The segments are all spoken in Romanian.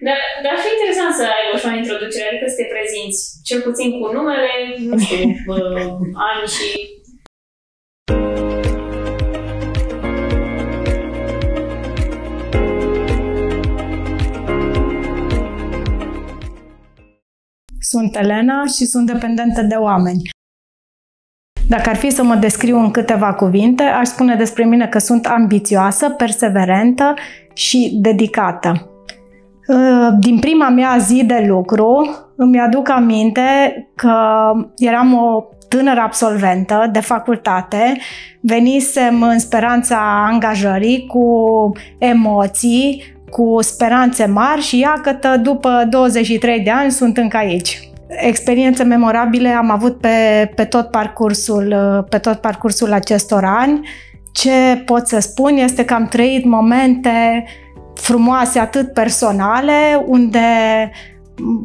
Dar ar fi interesant să ai așa o introducere, adică să te prezinți, cel puțin cu numele, nu știu, ani și... Sunt Elena și sunt dependentă de oameni. Dacă ar fi să mă descriu în câteva cuvinte, aș spune despre mine că sunt ambițioasă, perseverentă și dedicată. Din prima mea zi de lucru, îmi aduc aminte că eram o tânără absolventă de facultate, venisem în speranța angajării cu emoții, cu speranțe mari și iată, după 23 de ani sunt încă aici. Experiențe memorabile am avut pe tot parcursul acestor ani. Ce pot să spun este că am trăit momente frumoase, atât personale, unde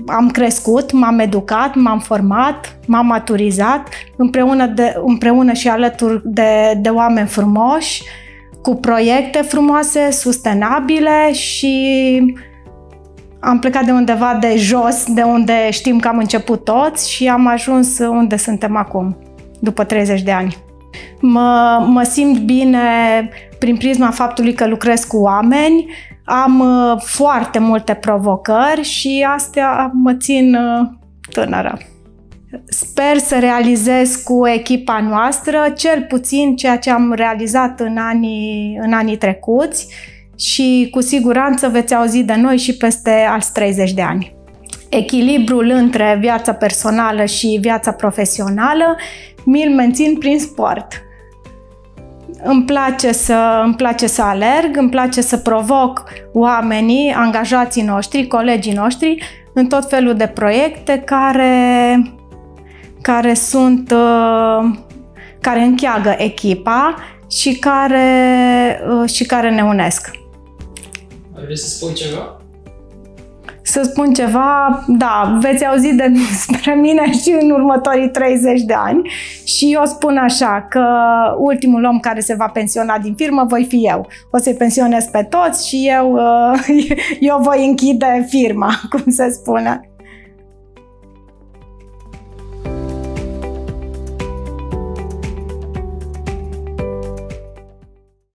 am crescut, m-am educat, m-am format, m-am maturizat împreună și alături de oameni frumoși, cu proiecte frumoase, sustenabile și am plecat de undeva de jos, de unde știm că am început toți și am ajuns unde suntem acum, după 30 de ani. Mă simt bine prin prisma faptului că lucrez cu oameni, am foarte multe provocări și astea mă țin tânără. Sper să realizez cu echipa noastră cel puțin ceea ce am realizat în anii trecuți și cu siguranță veți auzi de noi și peste alți 30 de ani. Echilibrul între viața personală și viața profesională mi-l mențin prin sport. Îmi place să alerg, îmi place să provoc oamenii, angajații noștri, colegii noștri în tot felul de proiecte care încheagă echipa și care ne unesc. Vrei să spui ceva? Să spun ceva, da, veți auzi despre mine și în următorii 30 de ani și eu spun așa că ultimul om care se va pensiona din firmă voi fi eu. O să-i pensionez pe toți și eu voi închide firma, cum se spune.